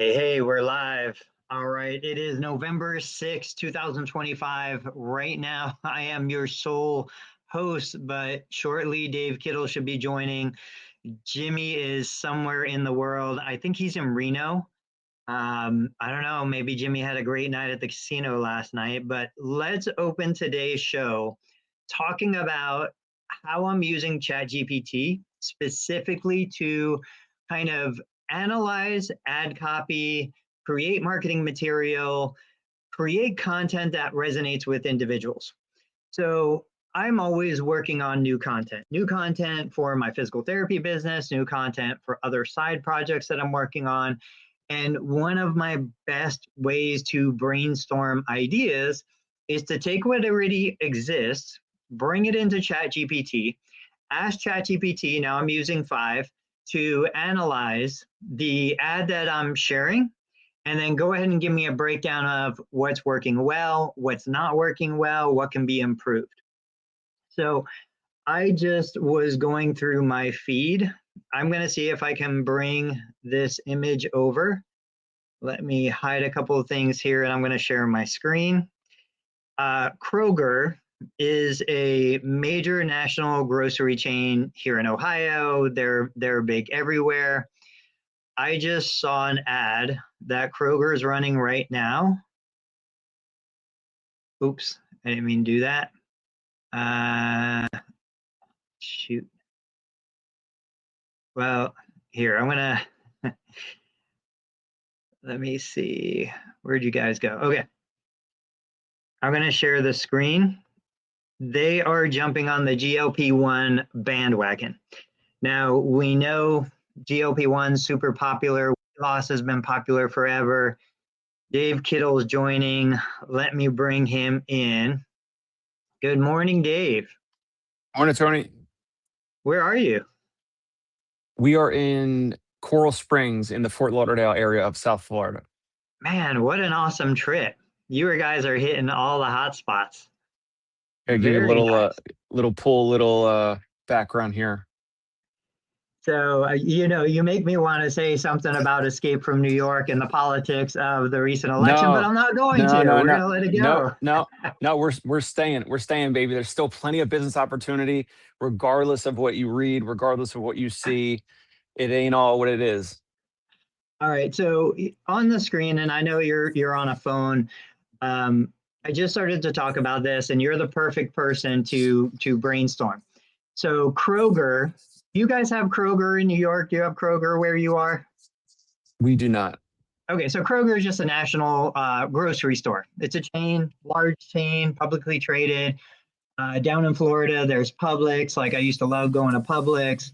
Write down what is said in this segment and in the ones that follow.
Hey, we're live. All right, it is November 6th, 2025. Right now, I am your sole host, but shortly Dave Kittle should be joining. Jimmy is somewhere in the world. I think he's in Reno. I don't know, maybe Jimmy had a great night at the casino last night, but let's open today's show talking about how I'm using ChatGPT specifically to kind of analyze ad copy, create marketing material, create content that resonates with individuals. So I'm always working on new content for my physical therapy business, new content for other side projects that I'm working on. And one of my best ways to brainstorm ideas is to take what already exists, bring it into ChatGPT, ask ChatGPT, now I'm using 5, to analyze the ad that I'm sharing, and then go ahead and give me a breakdown of what's working well, what's not working well, what can be improved. So I just was going through my feed. I'm going to see if I can bring this image over. Let me hide a couple of things here, and I'm going to share my screen. Kroger is a major national grocery chain here in Ohio. They're big everywhere. I just saw an ad that Kroger is running right now. Oops, I didn't mean to do that. Shoot. Well, here, I'm gonna, let me see. Where'd you guys go? Okay. I'm gonna share the screen. They are jumping on the GLP-1 bandwagon. Now, we know GLP-1 is super popular. Weight loss has been popular forever. Dave Kittle is joining. Let me bring him in. Good morning, Dave. Morning, Tony. Where are you? We are in Coral Springs in the Fort Lauderdale area of South Florida. Man, what an awesome trip. You guys are hitting all the hot spots. I'll give you a Very little nice. little background here. So, you make me want to say something about Escape from New York and the politics of the recent election, but No, I'm not going no, to. no, We're going no, to let it no, go. no, no. We're staying. We're staying, baby. There's still plenty of business opportunity, regardless of what you read, regardless of what you see. It ain't all what it is. All right. So on the screen, and I know you're on a phone. I just started to talk about this, and you're the perfect person to brainstorm. So Kroger, you guys have Kroger in New York? Do you have Kroger where you are? We do not. Okay, so Kroger is just a national grocery store. It's a chain, large chain, publicly traded. Down in Florida, there's Publix. Like I used to love going to Publix.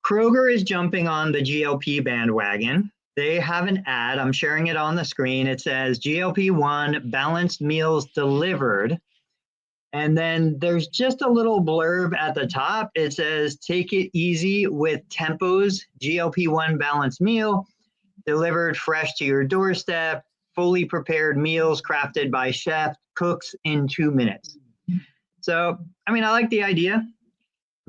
Kroger is jumping on the GLP bandwagon. They have an ad. I'm sharing it on the screen. It says GLP-1 balanced meals delivered. And then there's just a little blurb at the top. It says, take it easy with Tempo's GLP-1 balanced meal, delivered fresh to your doorstep, fully prepared meals crafted by chef cooks in 2 minutes. So, I like the idea.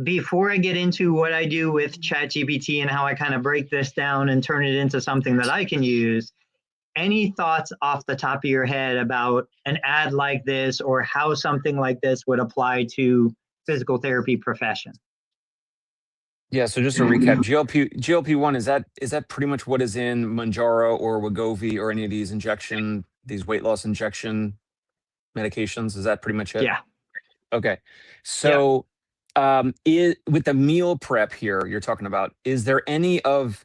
Before I get into what I do with ChatGPT and how I kind of break this down and turn it into something that I can use, any thoughts off the top of your head about an ad like this or how something like this would apply to physical therapy profession? Yeah. So just to recap, GLP-1 is that pretty much what is in Manjaro or Wegovy or any of these weight loss injection medications? Is that pretty much it? Yeah. Okay. Yep. So, with the meal prep here you're talking about, is there any of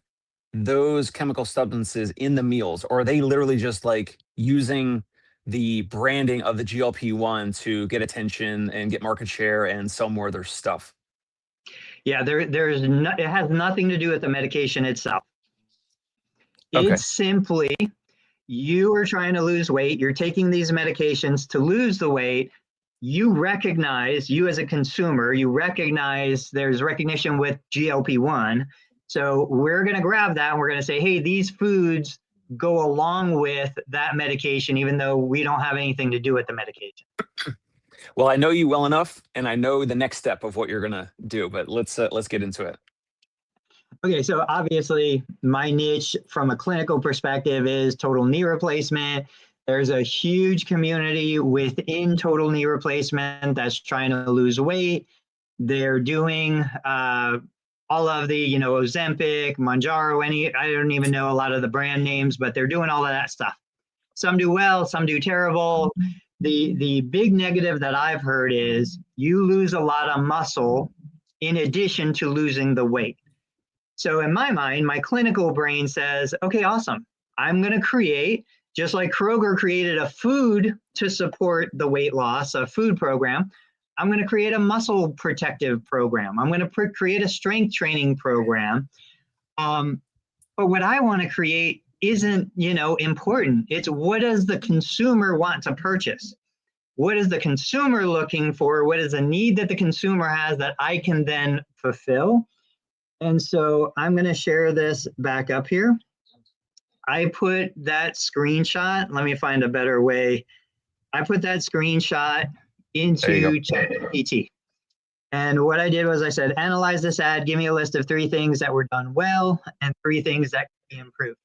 those chemical substances in the meals, or are they literally just like using the branding of the GLP-1 to get attention and get market share and sell more of their stuff? Yeah, it has nothing to do with the medication itself. Okay. It's simply you are trying to lose weight. You're taking these medications to lose the weight. You as a consumer, you recognize there's recognition with GLP-1. So we're going to grab that and we're going to say, hey, these foods go along with that medication, even though we don't have anything to do with the medication. Well, I know you well enough, and I know the next step of what you're gonna do. But let's get into it. Okay, so obviously my niche from a clinical perspective is total knee replacement. There's a huge community within total knee replacement that's trying to lose weight. They're doing all of the, Ozempic, Mounjaro, I don't even know a lot of the brand names, but they're doing all of that stuff. Some do well, some do terrible. The big negative that I've heard is you lose a lot of muscle in addition to losing the weight. So in my mind, my clinical brain says, okay, awesome. I'm going to create, just like Kroger created a food to support the weight loss, a food program. I'm going to create a muscle protective program. I'm going to create a strength training program. But what I want to create isn't, important. It's what does the consumer want to purchase? What is the consumer looking for? What is the need that the consumer has that I can then fulfill? And so I'm going to share this back up here. I put that screenshot. Let me find a better way. I put that screenshot into ChatGPT. And what I did was I said, analyze this ad, give me a list of 3 things that were done well and 3 things that can be improved.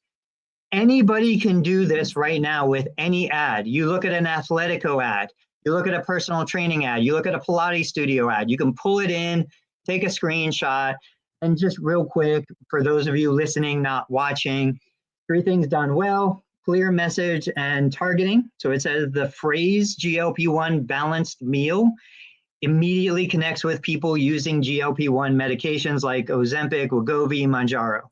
Anybody can do this right now with any ad. You look at an Athletico ad, you look at a personal training ad, you look at a Pilates studio ad, you can pull it in, take a screenshot, and just real quick, for those of you listening, not watching, 3 things done well, clear message and targeting. So it says the phrase GLP-1 balanced meal immediately connects with people using GLP-1 medications like Ozempic, Wegovy, Mounjaro.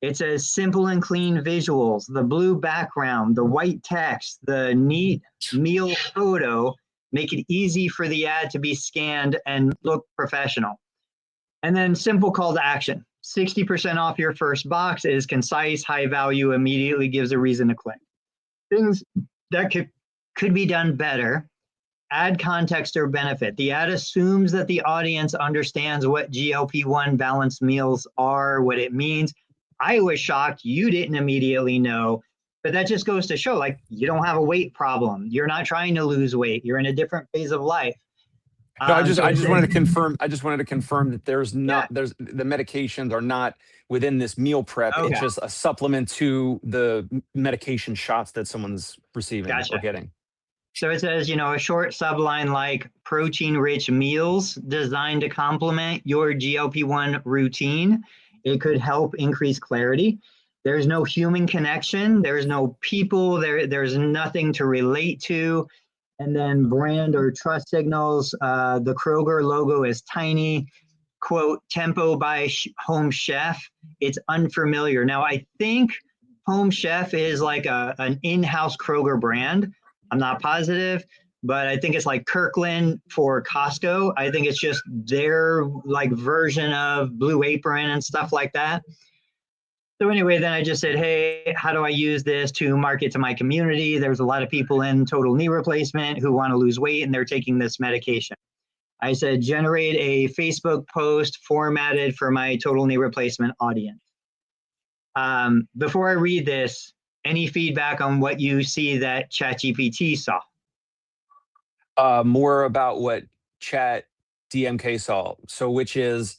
It says simple and clean visuals, the blue background, the white text, the neat meal photo, make it easy for the ad to be scanned and look professional. And then simple call to action. 60% off your first box is concise, high value, immediately gives a reason to click. Things that could be done better. Add context or benefit. The ad assumes that the audience understands what GLP-1 balanced meals are, what it means. I was shocked you didn't immediately know, but that just goes to show, like, you don't have a weight problem. You're not trying to lose weight. You're in a different phase of life. No, I just wanted to confirm. I just wanted to confirm that the medications are not within this meal prep. Okay. It's just a supplement to the medication shots that someone's receiving or getting. So it says, a short subline like protein-rich meals designed to complement your GLP-1 routine. It could help increase clarity. There's no human connection. There's no people. There's nothing to relate to. And then brand or trust signals. The Kroger logo is tiny. Quote, tempo by Home Chef. It's unfamiliar. Now, I think Home Chef is like an in-house Kroger brand. I'm not positive, but I think it's like Kirkland for Costco. I think it's just their like version of Blue Apron and stuff like that. So anyway, then I just said, hey, how do I use this to market to my community? There's a lot of people in total knee replacement who want to lose weight and they're taking this medication. I said, generate a Facebook post formatted for my total knee replacement audience. Before I read this, any feedback on what you see that ChatGPT saw? More about what Chat DMK saw. So, which is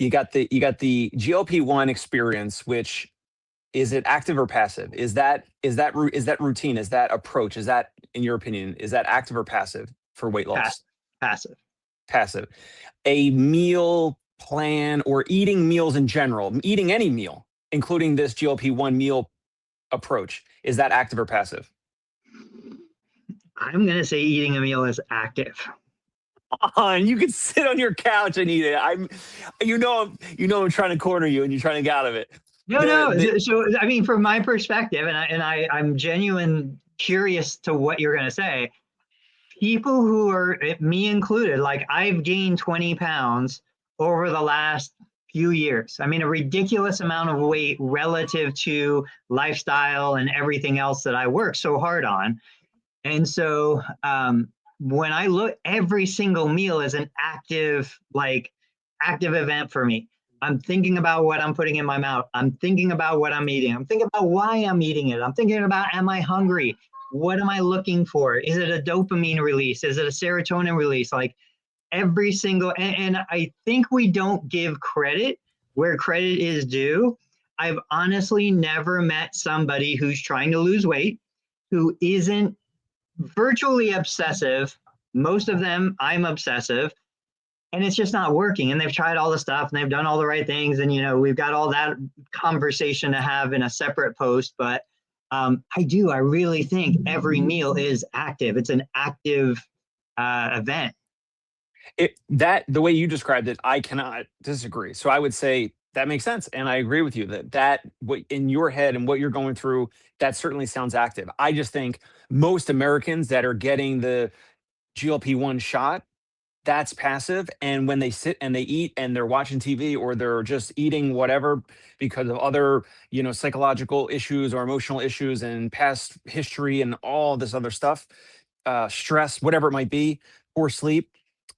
you got the GLP-1 experience, which is it active or passive? Is that routine? Is that approach? Is that, in your opinion, is that active or passive for weight loss? Passive. Passive. A meal plan or eating meals in general, eating any meal, including this GLP-1 meal approach, is that active or passive? I'm going to say eating a meal is active. And you can sit on your couch and eat it. I'm trying to corner you and you're trying to get out of it. So I mean, from my perspective, I'm genuine curious to what you're going to say. People who are, me included, like I've gained 20 pounds over the last few years. I mean, a ridiculous amount of weight relative to lifestyle and everything else that I work so hard on. And so when I look, every single meal is an active event for me. I'm thinking about what I'm putting in my mouth. I'm thinking about what I'm eating. I'm thinking about why I'm eating it. I'm thinking about, am I hungry? What am I looking for? Is it a dopamine release? Is it a serotonin release? Like every single, and I think we don't give credit where credit is due, I've honestly never met somebody who's trying to lose weight who isn't virtually obsessive. Most of them, I'm obsessive, and it's just not working. And they've tried all the stuff and they've done all the right things. And, we've got all that conversation to have in a separate post. But I really think every meal is active. It's an active event. The way you described it, I cannot disagree. So I would say that makes sense, and I agree with you that what in your head and what you're going through, that certainly sounds active. I just think most Americans that are getting the GLP-1 shot, that's passive. And when they sit and they eat and they're watching TV or they're just eating whatever because of other, psychological issues or emotional issues and past history and all this other stuff, stress, whatever it might be, poor sleep.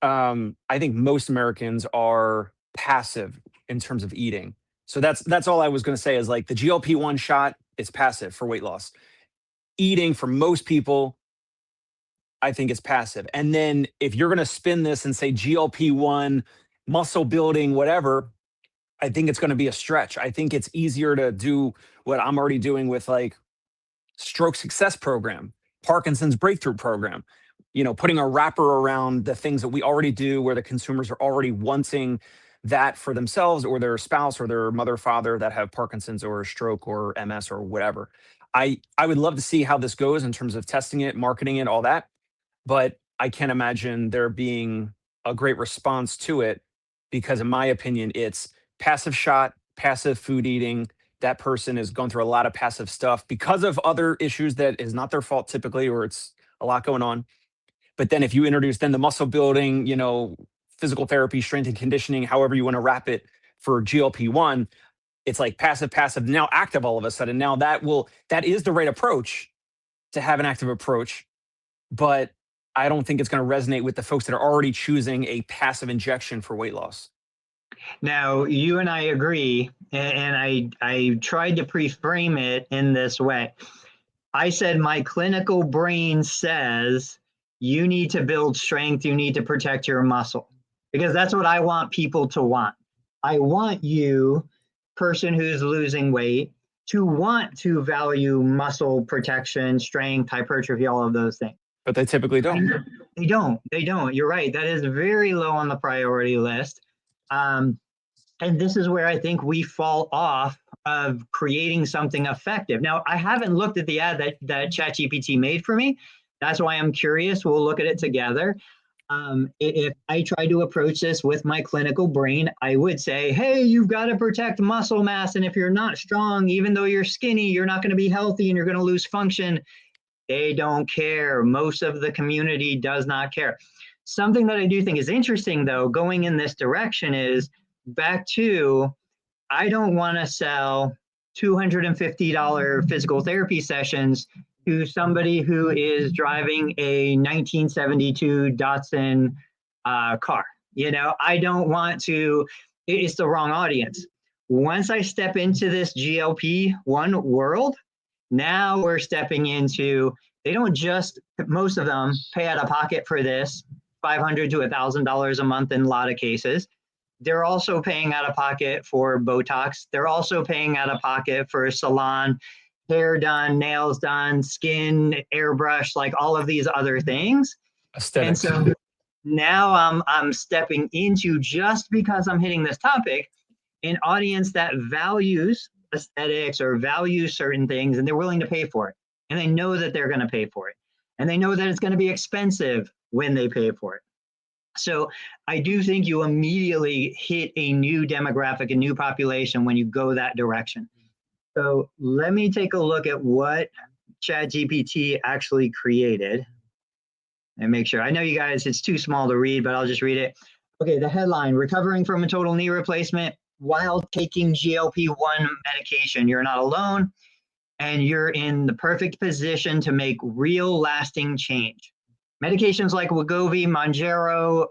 I think most Americans are passive in terms of eating. So that's all I was going to say is like the GLP-1 shot is passive for weight loss. Eating for most people, I think is passive. And then if you're going to spin this and say GLP-1, muscle building, whatever, I think it's going to be a stretch. I think it's easier to do what I'm already doing with like stroke success program, Parkinson's breakthrough program, putting a wrapper around the things that we already do where the consumers are already wanting that for themselves or their spouse or their mother, father that have Parkinson's or stroke or MS or whatever. I would love to see how this goes in terms of testing it, marketing it, all that. But I can't imagine there being a great response to it because, in my opinion, it's passive shot, passive food eating. That person is going through a lot of passive stuff because of other issues that is not their fault typically, or it's a lot going on. But then if you introduce then the muscle building, physical therapy, strength and conditioning, however you want to wrap it for GLP-1, it's like passive, passive, now active all of a sudden. Now that is the right approach to have an active approach, but I don't think it's going to resonate with the folks that are already choosing a passive injection for weight loss. Now, you and I agree, and I tried to pre-frame it in this way. I said my clinical brain says you need to build strength, you need to protect your muscle, because that's what I want people to want. I want you, person who's losing weight, to want to value muscle protection, strength, hypertrophy, all of those things. But they typically don't. They don't. You're right. That is very low on the priority list. And this is where I think we fall off of creating something effective. Now, I haven't looked at the ad that ChatGPT made for me. That's why I'm curious. We'll look at it together. If I try to approach this with my clinical brain, I would say, hey, you've got to protect muscle mass. And if you're not strong, even though you're skinny, you're not going to be healthy and you're going to lose function. They don't care. Most of the community does not care. Something that I do think is interesting, though, going in this direction is back to, I don't want to sell $250 physical therapy sessions to somebody who is driving a 1972 Datsun car. I don't want to, it's the wrong audience. Once I step into this GLP-1 world, now we're stepping into, they don't just, most of them pay out of pocket for this, $500 to $1,000 a month in a lot of cases. They're also paying out of pocket for Botox. They're also paying out of pocket for salon, hair done, nails done, skin, airbrush, like all of these other things. Aesthetics. And so now I'm stepping into, just because I'm hitting this topic, an audience that values aesthetics or values certain things, and they're willing to pay for it. And they know that they're going to pay for it. And they know that it's going to be expensive when they pay for it. So I do think you immediately hit a new demographic, a new population when you go that direction. So let me take a look at what ChatGPT actually created and make sure. I know you guys, it's too small to read, but I'll just read it. Okay, the headline, recovering from a total knee replacement while taking GLP-1 medication. You're not alone, and you're in the perfect position to make real lasting change. Medications like Wegovy, Mounjaro,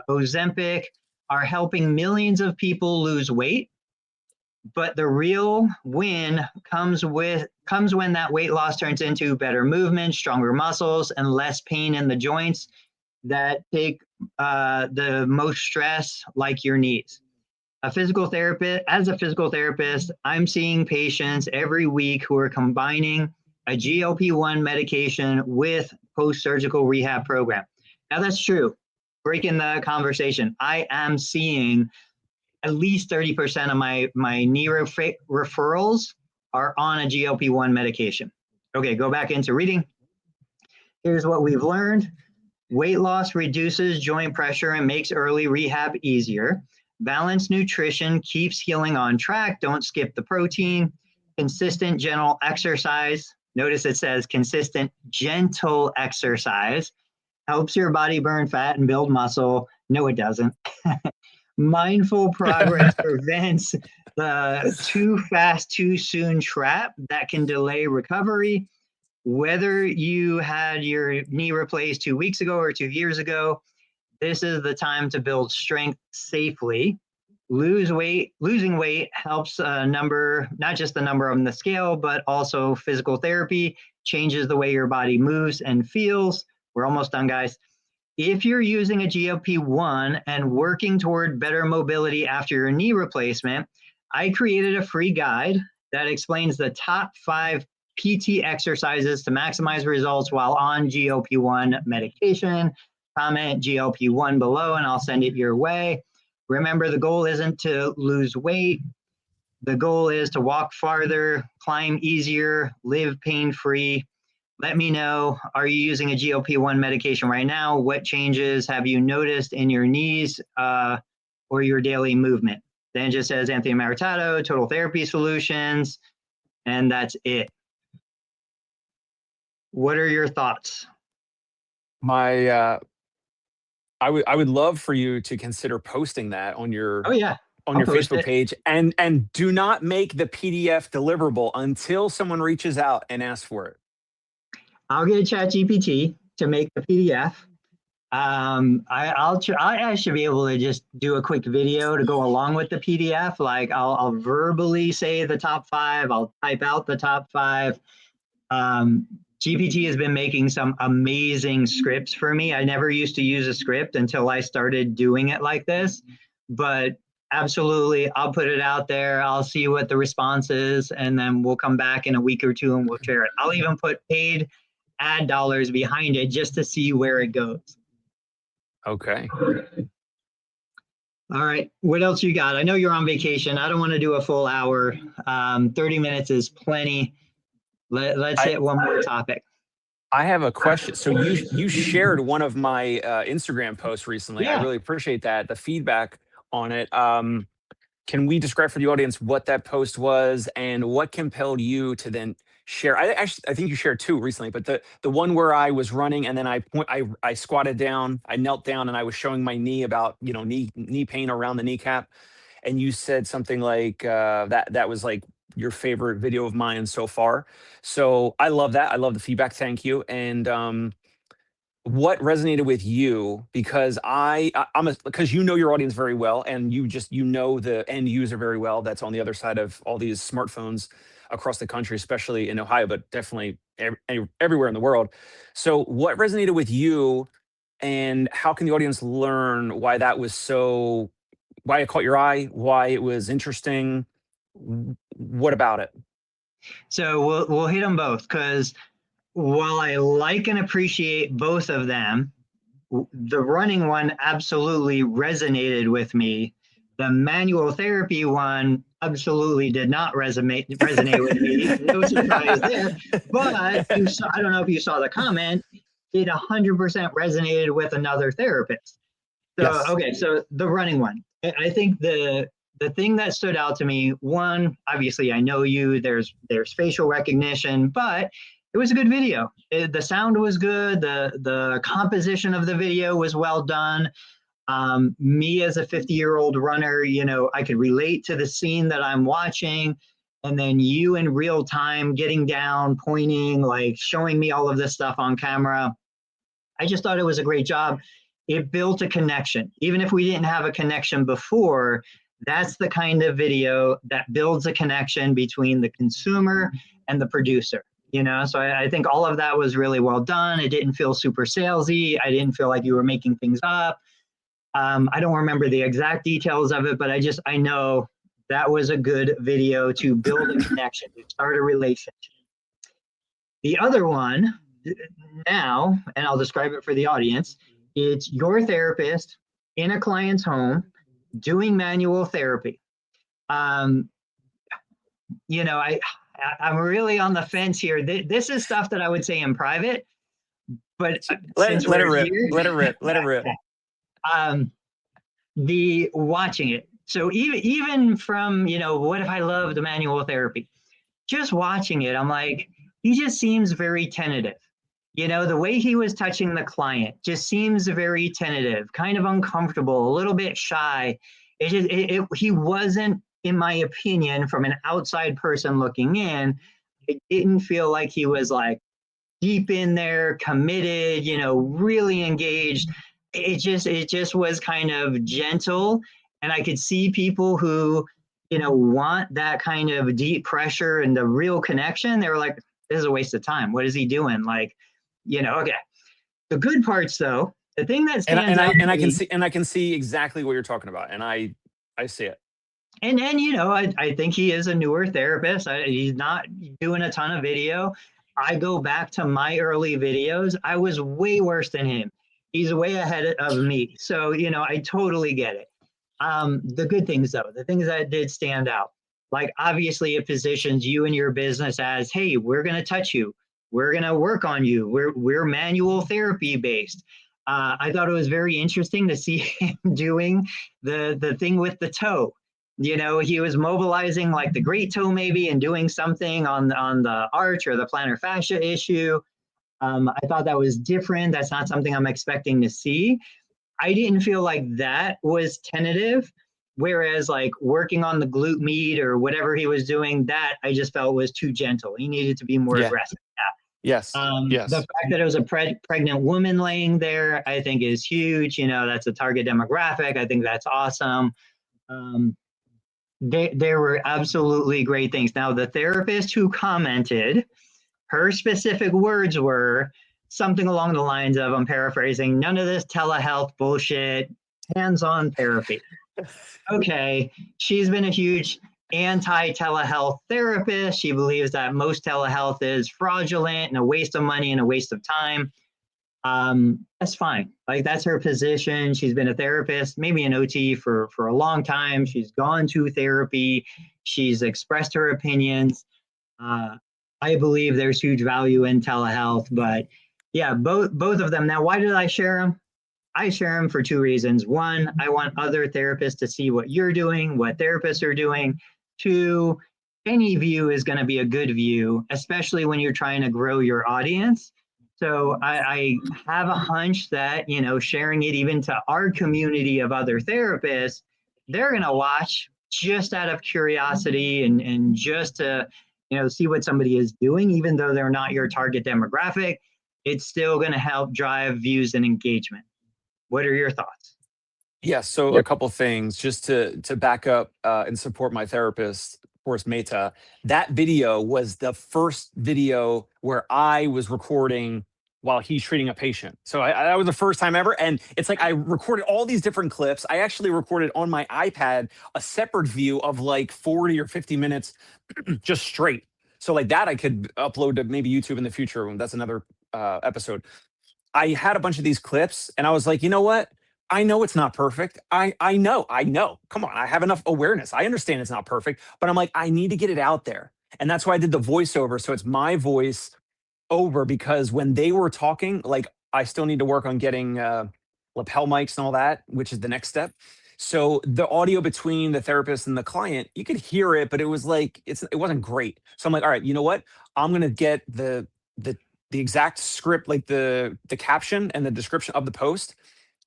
Ozempic are helping millions of people lose weight, but the real win comes when that weight loss turns into better movement, stronger muscles, and less pain in the joints that take the most stress, like your knees. a physical therapist, as a physical therapist, I'm seeing patients every week who are combining a GLP-1 medication with post-surgical rehab program. Now that's true. Breaking the conversation, I am seeing at least 30% of my knee referrals are on a GLP-1 medication. Okay, go back into reading. Here's what we've learned. Weight loss reduces joint pressure and makes early rehab easier. Balanced nutrition keeps healing on track. Don't skip the protein. Consistent, gentle exercise. Notice it says consistent, gentle exercise helps your body burn fat and build muscle. No, it doesn't. Mindful progress prevents the too fast, too soon trap that can delay recovery. Whether you had your knee replaced 2 weeks ago or 2 years ago, this is the time to build strength safely. Losing weight helps not just the number on the scale, but also physical therapy changes the way your body moves and feels. We're almost done, guys. If you're using a GLP-1 and working toward better mobility after your knee replacement, I created a free guide that explains the top 5 PT exercises to maximize results while on GLP-1 medication. Comment GLP-1 below and I'll send it your way. Remember, the goal isn't to lose weight. The goal is to walk farther, climb easier, live pain-free. Let me know, are you using a GLP-1 medication right now? What changes have you noticed in your knees or your daily movement? Then it just says Anthony Maritato, Total Therapy Solutions, and that's it. What are your thoughts? I would love for you to consider posting that on your Facebook page, and do not make the PDF deliverable until someone reaches out and asks for it. I'll get ChatGPT to make the PDF. I should be able to just do a quick video to go along with the PDF. Like I'll verbally say the top 5. I'll type out the top 5. GPT has been making some amazing scripts for me. I never used to use a script until I started doing it like this, but absolutely, I'll put it out there. I'll see what the response is, and then we'll come back in a week or 2 and we'll share it. I'll even put paid ad dollars behind it just to see where it goes. Okay. All right. What else you got? I know you're on vacation. I don't want to do a full hour. 30 minutes is plenty. Let's hit one more topic. I have a question. So you shared one of my Instagram posts recently. Yeah. I really appreciate that, the feedback on it. Can we describe for the audience what that post was and what compelled you to then share? I think you shared 2 recently, but the one where I was running and then I squatted down, I knelt down and I was showing my knee about, knee pain around the kneecap. And you said something like that was like your favorite video of mine so far. So I love that. I love the feedback. Thank you. And what resonated with you? Because because you know your audience very well, and you know the end user very well. That's on the other side of all these smartphones across the country, especially in Ohio, but definitely everywhere in the world. So what resonated with you, and how can the audience learn why that was so? Why it caught your eye? Why it was interesting? What about it? So we'll hit them both, because while I like and appreciate both of them, the running one absolutely resonated with me. The manual therapy one absolutely did not resonate with me. No surprise there. But I don't know if you saw the comment, it 100% resonated with another therapist. So, Yes. Okay, so the running one. I think the thing that stood out to me, one, obviously I know you, there's facial recognition, but it was a good video. The sound was good. The composition of the video was well done. Me as a 50-year-old runner, I could relate to the scene that I'm watching. And then you in real time getting down, pointing, like showing me all of this stuff on camera. I just thought it was a great job. It built a connection. Even if we didn't have a connection before, that's the kind of video that builds a connection between the consumer and the producer. So I think all of that was really well done. It didn't feel super salesy. I didn't feel like you were making things up. I don't remember the exact details of it, but I know that was a good video to build a connection, to start a relationship. The other one now, and I'll describe it for the audience, it's your therapist in a client's home doing manual therapy. Um, I'm really on the fence here. This is stuff that I would say in private, but since let it we're rip. here, Let it rip. Let it rip. The watching it. So even from, what if I love the manual therapy? Just watching it, I'm like, he just seems very tentative. The way he was touching the client just seems very tentative, kind of uncomfortable, a little bit shy. He wasn't, in my opinion, from an outside person looking in, it didn't feel like he was like deep in there, committed, really engaged. It just was kind of gentle. And I could see people who, want that kind of deep pressure and the real connection. They were like, this is a waste of time. What is he doing? Like, okay. The good parts though, the thing that stands out And to me, I can see exactly what you're talking about. And I see it. and I think he is a newer therapist. He's not doing a ton of video. I go back to my early videos. I was way worse than him. He's way ahead of me. So, I totally get it. The good things though, the things that did stand out, like obviously it positions you and your business as, hey, we're going to touch you. We're going to work on you. We're manual therapy based. I thought it was very interesting to see him doing the thing with the toe. He was mobilizing like the great toe maybe and doing something on the arch or the plantar fascia issue. I thought that was different. That's not something I'm expecting to see. I didn't feel like that was tentative. Whereas like working on the glute med or whatever he was doing, that I just felt was too gentle. He needed to be more Yeah. aggressive. Yes. The fact that it was a pregnant woman laying there, I think is huge. That's a target demographic. I think that's awesome. There were absolutely great things. Now, the therapist who commented, her specific words were something along the lines of, I'm paraphrasing, none of this telehealth bullshit, hands-on therapy. Okay, she's been a huge anti-telehealth therapist. She believes that most telehealth is fraudulent and a waste of money and a waste of time. That's fine. Like that's her position. She's been a therapist, maybe an OT for a long time. She's gone to therapy. She's expressed her opinions. I believe there's huge value in telehealth, but yeah, both of them. Now, why did I share them? I share them for two reasons. One, I want other therapists to see what you're doing, what therapists are doing. Two, any view is going to be a good view, especially when you're trying to grow your audience. So I have a hunch that, sharing it even to our community of other therapists, they're going to watch just out of curiosity and just to, see what somebody is doing, even though they're not your target demographic. It's still going to help drive views and engagement. What are your thoughts? Yeah, so a couple things just to back up and support my therapist, of course, Meta. That video was the first video where I was recording while he's treating a patient. So that was the first time ever, and it's like I recorded all these different clips. I actually recorded on my iPad a separate view of like 40 or 50 minutes just straight. So like that I could upload to maybe YouTube in the future. That's another episode. I had a bunch of these clips and I was like, you know what? I know it's not perfect. I know. Come on, I have enough awareness. I understand it's not perfect, but I'm like, I need to get it out there. And that's why I did the voiceover. So it's my voice over because when they were talking, like I still need to work on getting lapel mics and all that, which is the next step. So the audio between the therapist and the client, you could hear it, but it was like it wasn't great. So I'm like, all right, you know what? I'm gonna get the exact script, like the caption and the description of the post.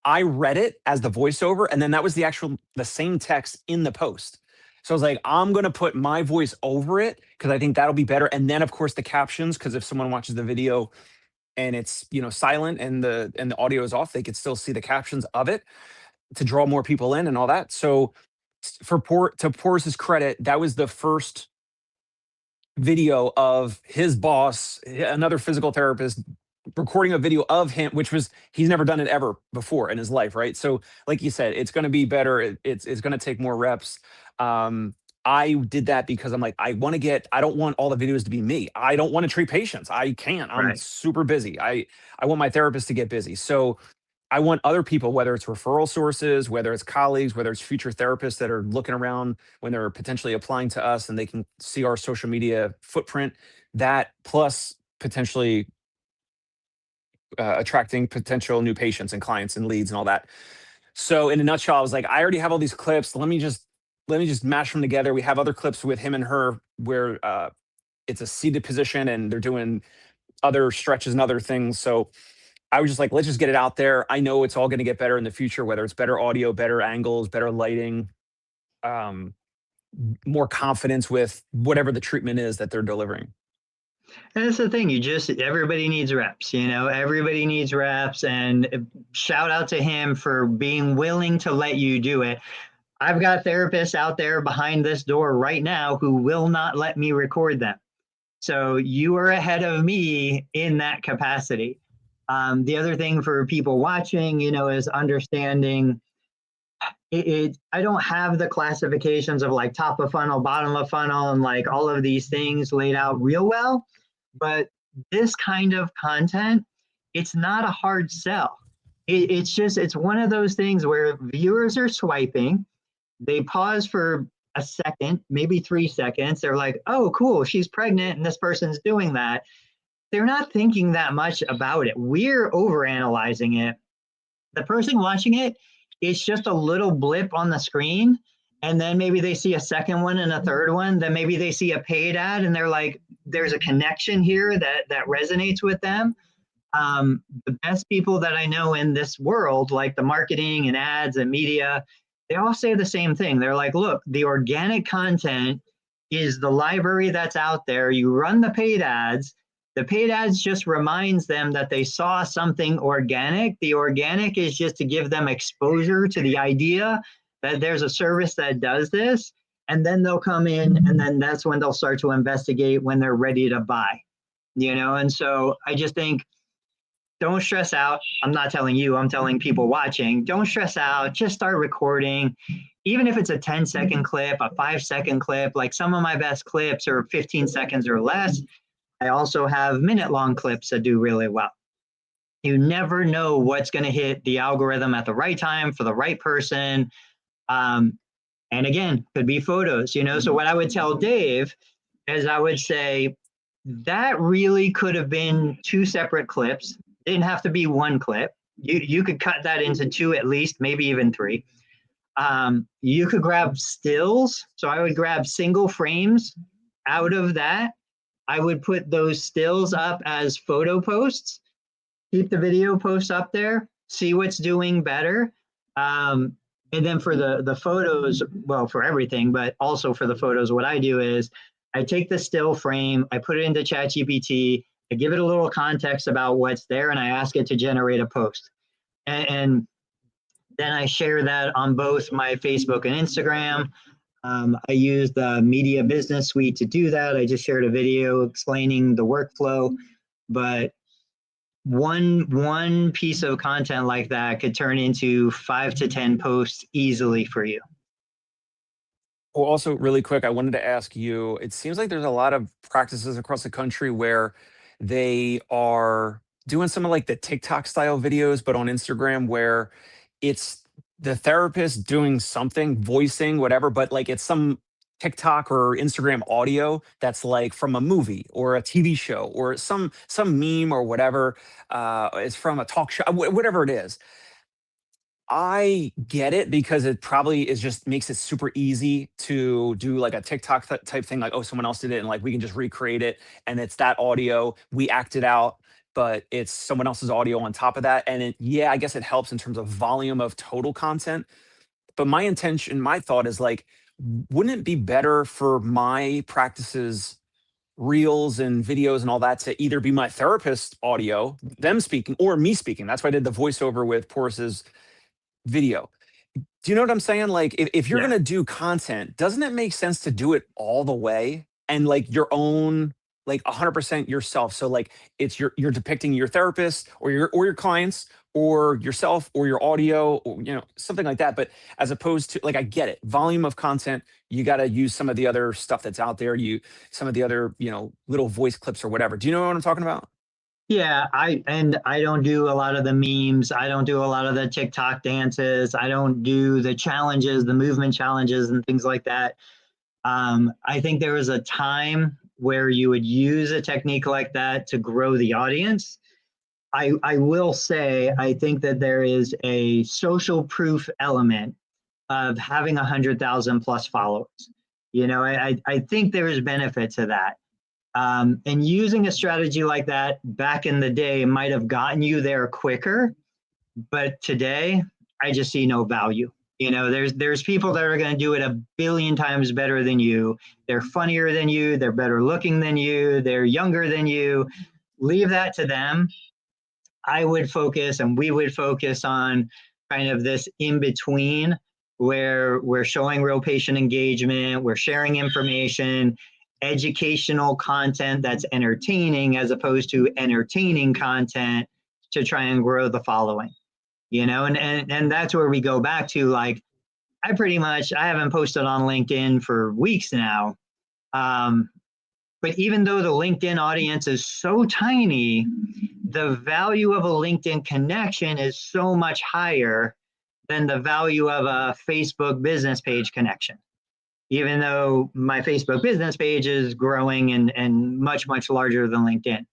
I read it as the voiceover, and then that was the same text in the post. So I was like, I'm gonna put my voice over it because I think that'll be better. And then of course the captions, because if someone watches the video and it's silent and the audio is off, they could still see the captions of it to draw more people in and all that. So to Porus's credit, that was the first video of his boss, another physical therapist, recording a video of him, which was he's never done it ever before in his life, right? So, like you said, it's going to be better. It's going to take more reps. I did that because I'm like, I don't want all the videos to be me. I don't want to treat patients. I can't. I'm Right. super busy. I want my therapist to get busy. So I want other people, whether it's referral sources, whether it's colleagues, whether it's future therapists that are looking around when they're potentially applying to us and they can see our social media footprint, that plus potentially attracting potential new patients and clients and leads and all that. So in a nutshell, I was like, I already have all these clips. Let me just mash them together. We have other clips with him and her where it's a seated position and they're doing other stretches and other things. So I was just like, let's just get it out there. I know it's all going to get better in the future, whether it's better audio, better angles, better lighting, um, more confidence with whatever the treatment is that they're delivering. And that's the thing. Everybody needs reps, everybody needs reps. And shout out to him for being willing to let you do it. I've got therapists out there behind this door right now who will not let me record them. So you are ahead of me in that capacity. The other thing for people watching, is understanding I don't have the classifications of like top of funnel, bottom of funnel, and like all of these things laid out real well. But this kind of content, it's not a hard sell. It's one of those things where viewers are swiping, they pause for a second, maybe 3 seconds. They're like, oh, cool, she's pregnant and this person's doing that. They're not thinking that much about it. We're overanalyzing it. The person watching it, it's just a little blip on the screen. And then maybe they see a second one and a third one. Then maybe they see a paid ad and they're like, there's a connection here that resonates with them. The best people that I know in this world, like the marketing and ads and media, they all say the same thing. They're like, look, the organic content is the library that's out there. You run the paid ads just reminds them that they saw something organic. The organic is just to give them exposure to the idea that there's a service that does this. And then they'll come in and then that's when they'll start to investigate when they're ready to buy, And so I just think don't stress out. I'm not telling you, I'm telling people watching, don't stress out. Just start recording. Even if it's a 10-second clip, a 5-second clip, like some of my best clips are 15 seconds or less. I also have minute-long clips that do really well. You never know what's going to hit the algorithm at the right time for the right person. And again, could be photos, So what I would tell Dave is I would say that really could have been 2 separate clips. Didn't have to be 1 clip. You could cut that into 2 at least, maybe even 3. You could grab stills. So I would grab single frames out of that. I would put those stills up as photo posts, keep the video posts up there, see what's doing better. And then for the photos, well, for everything, but also for the photos, what I do is I take the still frame, I put it into ChatGPT, I give it a little context about what's there, and I ask it to generate a post. And then I share that on both my Facebook and Instagram. I use the Media Business Suite to do that. I just shared a video explaining the workflow, but one piece of content like that could turn into 5 to 10 posts easily for you. Well, also, really quick, I wanted to ask you, it seems like there's a lot of practices across the country where they are doing some of like the TikTok style videos, but on Instagram where it's the therapist doing something, voicing, whatever, but like it's some TikTok or Instagram audio that's like from a movie or a TV show or some meme or whatever. It's from a talk show, whatever it is. I get it because it probably is just makes it super easy to do like a TikTok type thing, like, oh, someone else did it and like we can just recreate it. And it's that audio, we act it out, but it's someone else's audio on top of that. And yeah, I guess it helps in terms of volume of total content. But my intention, my thought is like, wouldn't it be better for my practices, reels and videos and all that to either be my therapist audio, them speaking, or me speaking? That's why I did the voiceover with Porus's video. Do you know what I'm saying? Like, if you're Yeah. gonna do content, doesn't it make sense to do it all the way and like your own, like 100% yourself. So like it's you're depicting your therapist or your clients or yourself or your audio or something like that. But as opposed to, like, I get it, volume of content, you got to use some of the other stuff that's out there, some of the other little voice clips or whatever. Do you know what I'm talking about? Yeah, I don't do a lot of the memes. I don't do a lot of the TikTok dances. I don't do the challenges, the movement challenges and things like that. I think there was a time where you would use a technique like that to grow the audience. I will say, I think that there is a social proof element of having 100,000 plus followers. I think there is benefit to that. And using a strategy like that back in the day might have gotten you there quicker, but today I just see no value. There's people that are going to do it a billion times better than you. They're funnier than you. They're better looking than you. They're younger than you. Leave that to them. I would focus, and we would focus on kind of this in between where we're showing real patient engagement, we're sharing information, educational content that's entertaining as opposed to entertaining content to try and grow the following. And that's where we go back to, like, I haven't posted on LinkedIn for weeks now. But even though the LinkedIn audience is so tiny, the value of a LinkedIn connection is so much higher than the value of a Facebook business page connection, even though my Facebook business page is growing and much, much larger than LinkedIn.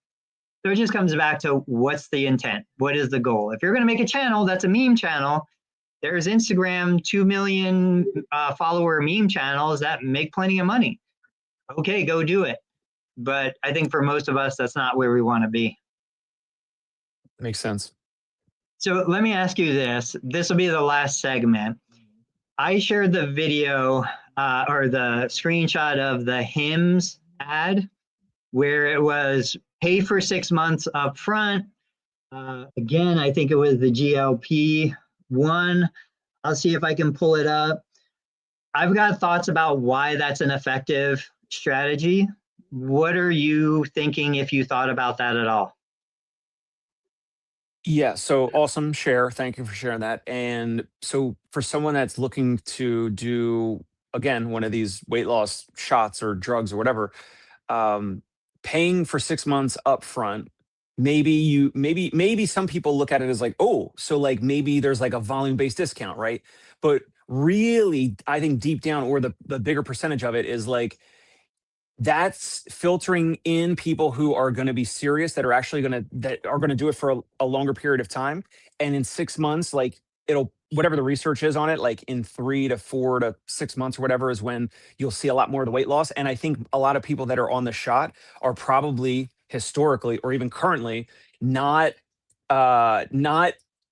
So it just comes back to, what's the intent? What is the goal? If you're going to make a channel that's a meme channel, there's Instagram 2 million follower meme channels that make plenty of money. Okay, go do it. But I think for most of us, that's not where we want to be. Makes sense. So let me ask you this. This will be the last segment. I shared the video or the screenshot of the Hims ad where it was pay for 6 months up front. Again, I think it was the GLP-1. I'll see if I can pull it up. I've got thoughts about why that's an effective strategy. What are you thinking, if you thought about that at all? Yeah, so awesome share. Thank you for sharing that. And so for someone that's looking to do, again, one of these weight loss shots or drugs or whatever, um, paying for 6 months up front, maybe some people look at it as like, oh, so like maybe there's like a volume-based discount, right? But really, I think deep down, or the bigger percentage of it is like, that's filtering in people who are going to be serious, that are going to do it for a longer period of time. And in 6 months, like, it'll, whatever the research is on it, like in 3 to 4 to 6 months or whatever, is when you'll see a lot more of the weight loss. And I think a lot of people that are on the shot are probably historically or even currently not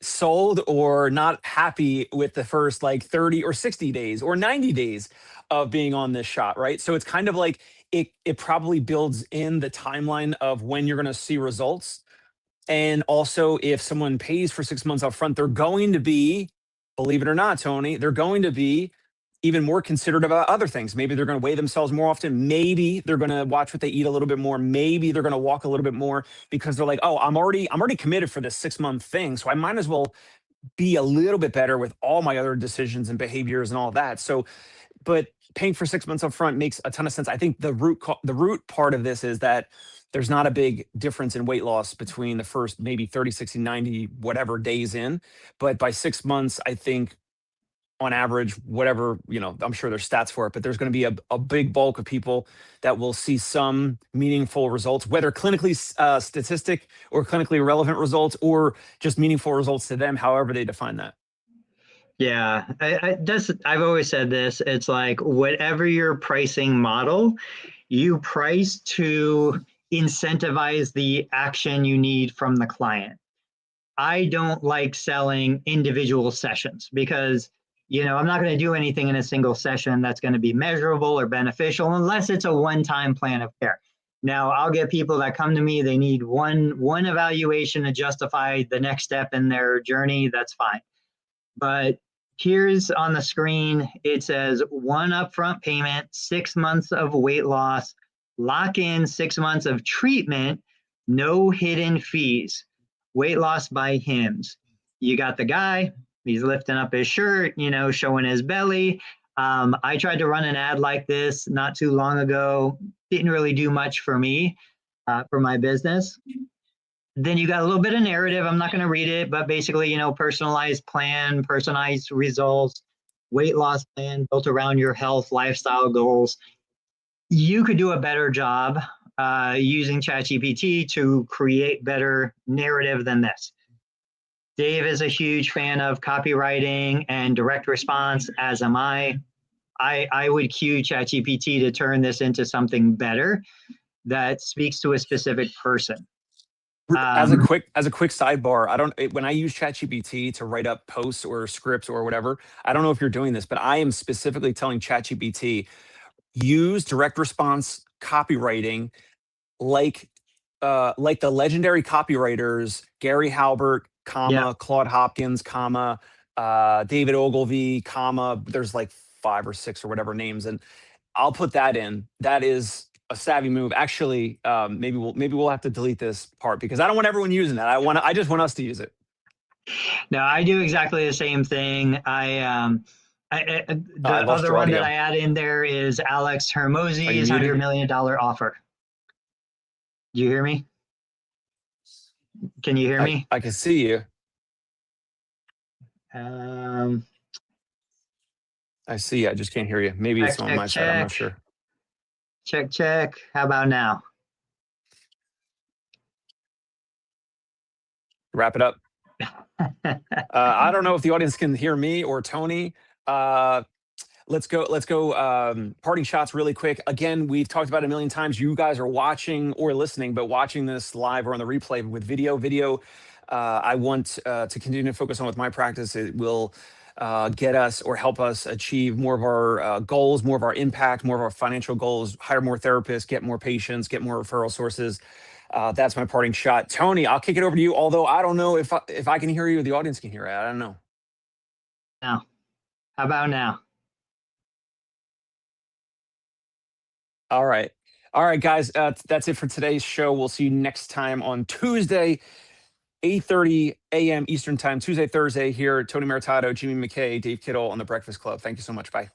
sold or not happy with the first like 30 or 60 days or 90 days of being on this shot, right? So it's kind of like, it probably builds in the timeline of when you're going to see results. And also, if someone pays for 6 months up front, they're going to be, believe it or not, Tony, they're going to be even more considerate about other things. Maybe they're going to weigh themselves more often. Maybe they're going to watch what they eat a little bit more. Maybe they're going to walk a little bit more, because they're like, oh, I'm already committed for this 6 month thing. So I might as well be a little bit better with all my other decisions and behaviors and all that. So, but paying for 6 months up front makes a ton of sense. I think the root part of this is that there's not a big difference in weight loss between the first maybe 30, 60, 90, whatever days in. But by 6 months, I think on average, whatever, I'm sure there's stats for it, but there's going to be a big bulk of people that will see some meaningful results, whether clinically statistic or clinically relevant results, or just meaningful results to them, however they define that. Yeah, I've always said this. It's like, whatever your pricing model, you price to incentivize the action you need from the client. I don't like selling individual sessions because, I'm not going to do anything in a single session that's going to be measurable or beneficial unless it's a one-time plan of care. Now, I'll get people that come to me, they need one evaluation to justify the next step in their journey. That's fine. But here's on the screen, it says one upfront payment, 6 months of weight loss, Lock in 6 months of treatment, no hidden fees. Weight loss by Hims. You got the guy, he's lifting up his shirt, showing his belly. I tried to run an ad like this not too long ago. Didn't really do much for me, for my business. Then you got a little bit of narrative. I'm not going to read it, but basically, personalized plan, personalized results, weight loss plan built around your health, lifestyle goals. You could do a better job using ChatGPT to create better narrative than this. Dave is a huge fan of copywriting and direct response, as am I. I would cue ChatGPT to turn this into something better that speaks to a specific person. As a quick sidebar, I don't when I use ChatGPT to write up posts or scripts or whatever, I don't know if you're doing this, but I am specifically telling ChatGPT use direct response copywriting like the legendary copywriters Gary Halbert, Yeah. Claude Hopkins, David Ogilvy, there's like 5 or 6 or whatever names, and I'll put that in. That is a savvy move. Actually, maybe we'll have to delete this part because I don't want everyone using that. I just want us to use it. No, I do exactly the same thing. I The lost other your one that audio. I add in there is Alex Are you Hermozi's $100 muted? million offer. Do you hear me? Can you hear me? I can see you. Um, I see you. I just can't hear you. Maybe check, it's on check, my side. I'm not check, sure. check, check. How about now? Wrap it up. I don't know if the audience can hear me or Tony. Let's go. Parting shots really quick. Again, we've talked about it a million times. You guys are watching or listening, but watching this live or on the replay with video. I want to continue to focus on with my practice. It will get us or help us achieve more of our goals, more of our impact, more of our financial goals, hire more therapists, get more patients, get more referral sources. That's my parting shot. Tony, I'll kick it over to you, although I don't know if I can hear you or the audience can hear it. I don't know. Now, how about now? All right. All right, guys. That's it for today's show. We'll see you next time on Tuesday, 8:30 a.m. Eastern Time, Tuesday, Thursday here. Tony Maritato, Jimmy McKay, Dave Kittle on The Breakfast Club. Thank you so much. Bye.